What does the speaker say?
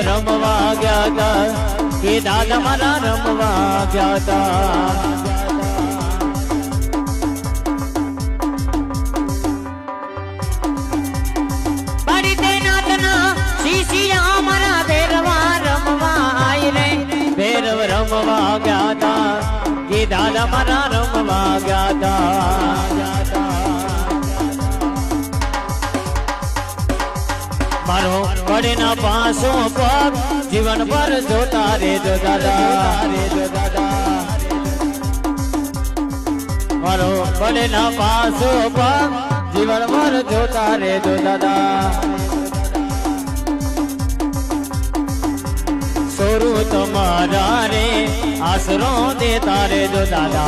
रमवा गया था कि दादा मारा रमवा गया था। बड़ी तेनातना शीशिया मारा भैरवा रमवा आई रे भैरव रमवा गया था कि दादा मारा रमवा गया था। मारो पड़े ना पासों पर जीवन पर जोता रे जो दादा रे जो दादा। मारो पड़े ना पासों पर जीवन पर जोता रे जो दादा। सोरू तुम्हारा रे आसरों देता रे जो दादा।